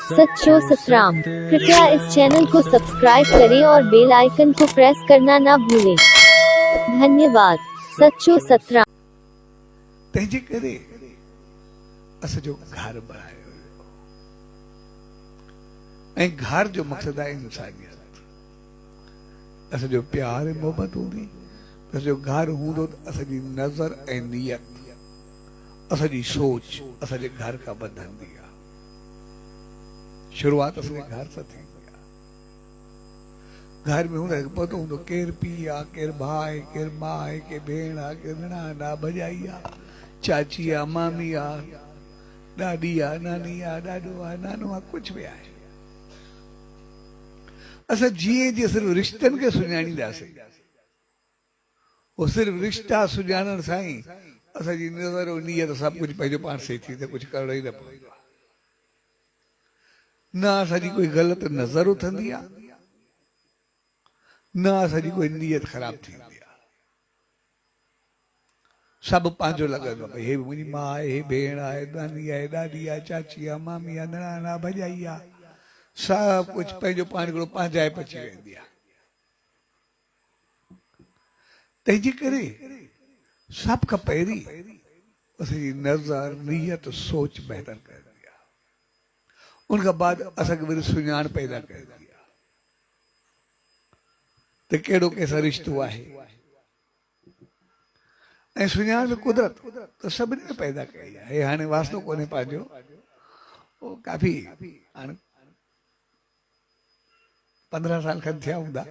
सच्चो सतराम। कृपया इस चैनल को सब्सक्राइब करें और बेल आइकन को प्रेस करना ना भूलें। धन्यवाद। सच्चो सतराम। तंहिंजे करे असांजो घर बणायो ऐं घर जो मक़सदु आहे इंसानियत। असांजो प्यार ऐं मोहबत हूंदी, असांजो घर हूंदो त असांजी नज़र ऐं नियत, असांजी सोच असांजे घर खां वधंदी आहे। शुरूआत असांजे घर सां थींदी आहे। घर में हूंदा पतो हूंदो केरु पीउ आहे, केरु भाउ आहे, केरु माउ आहे, केरु भेण आहे, केरु निणान आहे, भॼाई आहे, चाची आहे, मामी आहे, ॾाॾी आहे, नानी आहे, ॾाॾो आहे, नानो आहे, कुझु बि आहे। असां जीअं जीअं सिर्फ़ु रिश्तनि खे सुञाणींदासीं, उहो सिर्फ़ु रिश्ता सुञाणण सां ई असांजी नज़र ऐं नियत सभु कुझु पंहिंजो पाण सही थी त कुझु करणो ई न पवंदो आहे। न असांजी कोई ग़लति नज़र उथंदी आहे, न असांजी कोई नियत ख़राब थींदी आहे। सभु पंहिंजो लॻंदो आहे, हे मुंहिंजी माउ आहे, हे भेण आहे, नानी आहे, ॾाॾी आहे, चाची आहे, मामी आहे, निणान आहे, भॼाई आहे, सभु कुझु पंहिंजो पाण हिकिड़ो पंहिंजाइप अची वेंदी आहे। तंहिंजे करे सभ खां पहिरीं असांजी नज़र, नियत, सोच बहितर करदी आहे। उन खां बाद असांखे वरी सुञाण पैदा करदी आहे त कहिड़ो कंहिंसां रिश्तो आहे। ऐं सुञाण में कुदरत त सभिनी में पैदा कई आहे। हे हाणे वास्तो कोन्हे पंहिंजो, उहो काफ़ी हाणे 15 साल खनि थिया हूंदा।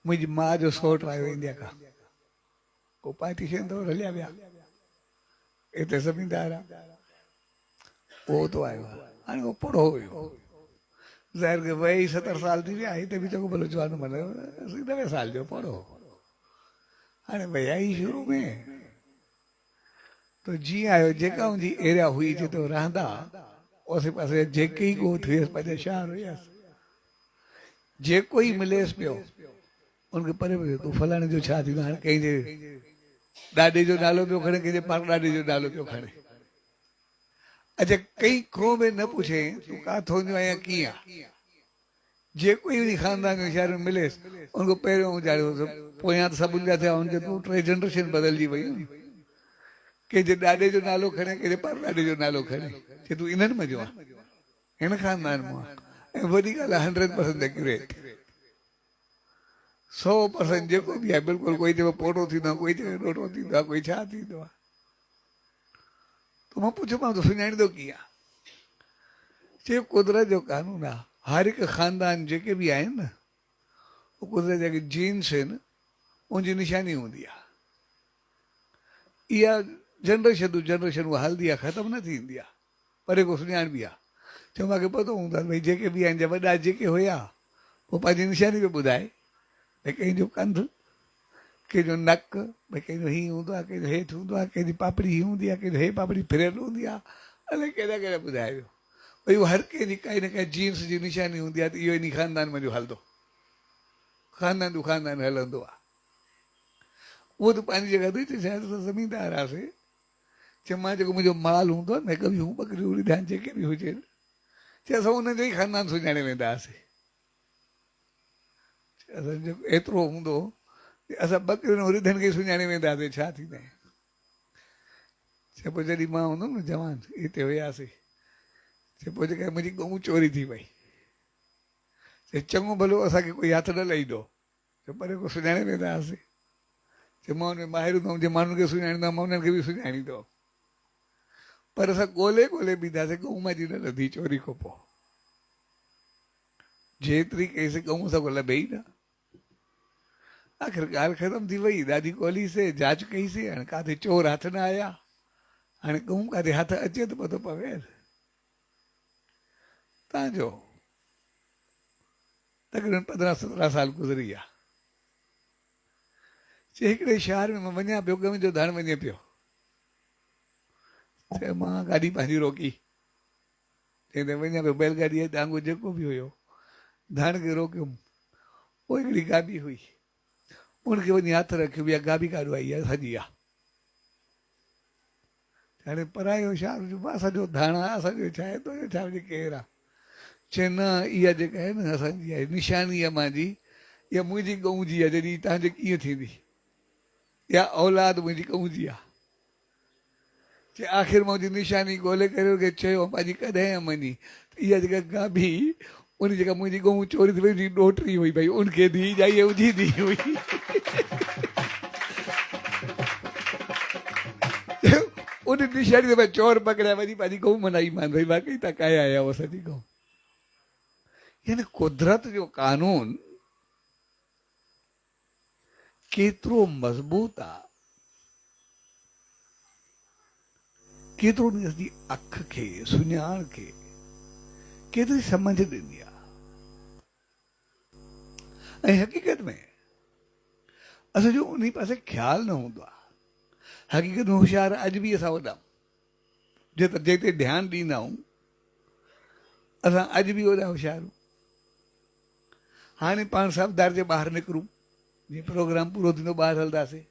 मुंहिंजी माउ जो सौट आयो इंडिया खां, पोइ पार्टीशन तो हलिया विया, हिते ज़मींदार आहे, उहो तो आयो आहे। हाणे उहो पढ़ो हुयो, ज़ाहिर के वही 70 साल थी विया, हिते बि चङो भलो जवान मनो 90 साल जो पढ़ो। हाणे विया ई शुरू में तो जीअं आयो, जेका हुनजी एरिया हुई जिते रहंदा आसे पासे जेके ई ॻोठ हुयसि, पंहिंजा शहर हुयसि, जेको ई मिलेसि पियो उनखे परे पियो, तूं फलाणे जो छा थींदो, हाणे कंहिंजे ॾाॾे जो नालो पियो खणे, कंहिंजे पर ॾाॾे जो नालो पियो खणे। अच्छा, कई खो में न पुछे तूं काथों जो आहीं, कीअं आहे, जेको ई उन ख़ानदान जो शहर में मिलेसि उनको पहिरियों वीचारियो, पोयां त सभु जा थिया, उनजे तूं 3 जनरेशन बदिलजी वयूं। कंहिंजे ॾाॾे जो नालो खणे, कंहिंजे पर ॾाॾे जो नालो खणे, चए तूं इन्हनि में जो आहे, हिन ख़ानदान मां। ऐं वॾी ॻाल्हि आहे 100% एक्यूरेट, 100% जेको बि आहे बिल्कुलु। कोई चए पोटो थींदो आहे, कोई चए ॾोटो थींदो आहे, कोई छा थींदो आहे। त मां पुछोमांसि तो सुञाणींदो कीअं? चए कुदरत जो कानून आहे, हर हिकु ख़ानदान जेके बि आहिनि न, उहो कुदरत जा जीन्स आहिनि, उनजी निशानी हूंदी आहे। इहा जनरेशन टू जनरेशन उहा हलंदी आहे, ख़तमु न थींदी आहे, पर को सुञाण बि आहे। चयो मूंखे पतो हूंदो आहे भई जेके बि आहिनि, वॾा जेके हुया, पोइ पंहिंजी निशानी पियो ॿुधाए, भई कंहिंजो कंधु, कंहिंजो नक, भई कंहिंजो हीअं हूंदो आहे, कंहिंजो हेठि हूंदो आहे, कंहिंजी पापड़ी हीअं हूंदी आहे, कंहिंजो हे पापड़ी फिरियल हूंदी आहे, अलाए कहिड़ा कहिड़ा ॿुधाए वियो। भई उहो हर कंहिंजी काई न काई जीन्स जी निशानी हूंदी आहे, त इहो इन ख़ानदान में जो हलंदो, ख़ानदान टू ख़ानदान हलंदो आहे। उहो त पंहिंजी जॻह ते चए शायदि असां ज़मीनदार हुआसीं। चए मां जेको मुंहिंजो माल हूंदो आहे न, हिकु बि हूं ॿकरियूं ॿुधाइनि जेके बि हुजनि, चए असां उनजो ई ख़ानदान सुञाणे वेंदा हुआसीं। असांजो एतिरो हूंदो असां ॿकरियुनि रिधनि खे सुञाणे वेंदासीं, छा थींदा आहिनि। चए पोइ जॾहिं मां हूंदुमि न जवान, हिते हुयासीं, चए पोइ जेका मुंहिंजी गऊं चोरी थी वई, चए चङो भलो असांखे कोई हथु न लहींदो, चए परे को सुञाणे वेंदा हुआसीं। चए मां हुन में माहिर हूंदुमि, जे माण्हुनि खे सुञाणींदो मां उन्हनि खे बि सुञाणींदो, पर असां ॻोल्हे ॻोल्हे बीठासीं, गऊं मुंहिंजी न लधी चोरी खां पोइ। जेतिरी कईसीं गऊं सां को लभे ई न। आख़िर ॻाल्हि ख़तमु थी वई, ॾाढी ॻोल्हीसीं, जांच कईसीं, हाणे काथे चोर हथ न आया, हाणे गऊं काथे हथु अचे त पतो पवे। तव्हांजो तक़रीबन 15-17 साल गुज़री विया। चए हिकिड़े शहर में मां वञा पियो, गऊं जो धण वञे पियो। चए मां गाॾी पंहिंजी रोकी, चईं वञा पियो बैलगाॾीअ टांगो जेको बि हुयो, धण खे रोकियुमि। पोइ हिकिड़ी गाॾी हुई, उनखे वञी हथु रखियो, इहा गाॾी काॾो आई आहे, सॼी आहे। हाणे परायो छा असांजो धाणा असांजो छा आहे तुंहिंजो छा हुजे केरु आहे चए न इहा जेका आहे न असांजी आहे निशानी आहे मुंहिंजी इहा मुंहिंजी गऊं जी आहे जॾहिं तव्हांजे कीअं थींदी इहा औलाद मुंहिंजी गऊं जी आहे चए आख़िर मां मुंहिंजी निशानी ॻोल्हे करे हुनखे चयो पंहिंजी कॾहिं मञी इहा जेका गाभी उन जेका मुंहिंजी गऊं चोरी थी वई ॾोटरी हुई भई उनखे धी जाई उजी धी हुई उन निशानी ते भई चोर पकड़िया वञी पंहिंजी गऊं मनाई मान भई वाकई तव्हां काया आया हुआ असांजी गऊं यानी कुदरत जो कानून केतिरो मज़बूत आहे केतिरो उनजी अख खे सुञाण खे केतिरी समझ ॾिनी आहे ऐं हक़ीक़त में असांजो उन पासे ख़्यालु न हूंदो आहे हक़ीक़त में होशियार अॼु बि असां वॾा जिते ध्यानु ॾींदा आहियूं असां अॼु बि वॾा होशियार आहियूं हाणे पाण सफ़दार जे ॿाहिरि निकिरूं जीअं प्रोग्राम पूरो थींदो ॿाहिरि हलंदासीं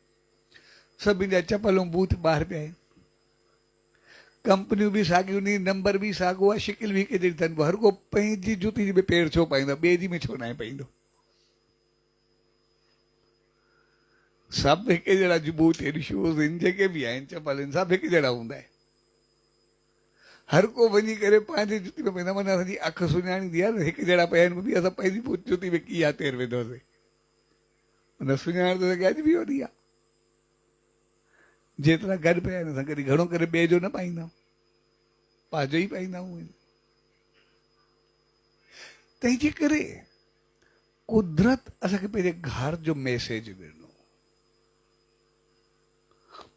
सभिनि जा चपल ऐं बूथ ॿाहिरि पिया आहिनि कंपनियूं बि साॻियूं नी नंबर बि साॻियो आहे शिकिल बि हिकु जहिड़ी अथनि हर को पंहिंजी जुती जी बि पेर छो पाईंदो ॿिए जी में छो न आहे पाईंदो सभु हिकु जहिड़ा बूथ आहिनि शूज़ आहिनि जेके बि आहिनि चपल आहिनि सभु हिकु जहिड़ा हूंदा आहिनि हर को वञी करे पंहिंजी जुती में पाईंदा माना असांजी अखि सुञाणींदी आहे न हिकु जहिड़ा पिया आहिनि बि असां पंहिंजी जुती में कीअं तेर वेंदोसीं हुन सुञाण त अॼु बि वॾी आहे जेतिरा गॾु पिया आहिनि असां कॾहिं घणो करे ॿिए जो न पाईंदा आहियूं पंहिंजो ई पाईंदा आहियूं तंहिंजे करे कुदरत असांखे पंहिंजे घर जो मैसेज ॾिनो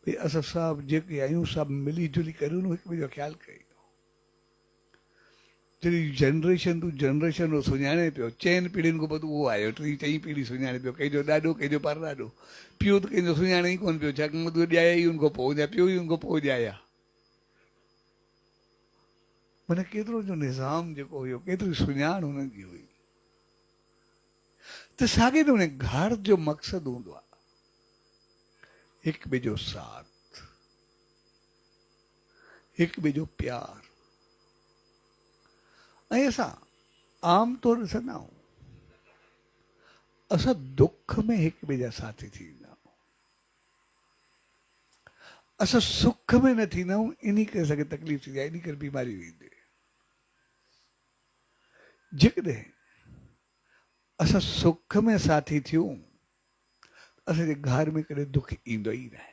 भई असां सभु जेके आहियूं सभु मिली जुली करे हिकु ॿिए जो ख़्यालु कयूं जॾहिं जनरेशन टू जनरेशन उहो सुञाणे पियो चइनि पीढ़ियुनि खां पोइ उहो आयो टी चई पीढ़ी सुञाणे पियो कंहिंजो ॾाॾो कंहिंजो पर ॾाॾो पियो त कंहिंजो सुञाणे ई कोन पियो छाकाणि तूं ॼाया ई उनखां पोइ या पियो ई उनखां पोइ ॼाया माना केतिरो जो निज़ाम जेको हुयो केतिरी सुञाण हुननि जी हुई त साॻे नमूने घर जो मक़सदु हूंदो आहे हिकु ॿिए जो साथ हिकु ॿिए जो प्यार ऐं असां आम तौर ॾिसंदा आहियूं असां दुख में हिकु ॿिए जा साथी थींदा आहियूं असां सुख में न थींदा आहियूं इन करे असांखे तकलीफ़ थींदी आहे इन करे बीमारी ईंदी जेकॾहिं असां सुख में साथी थियूं असांजे घर में कॾहिं दुख ईंदो ई न आहे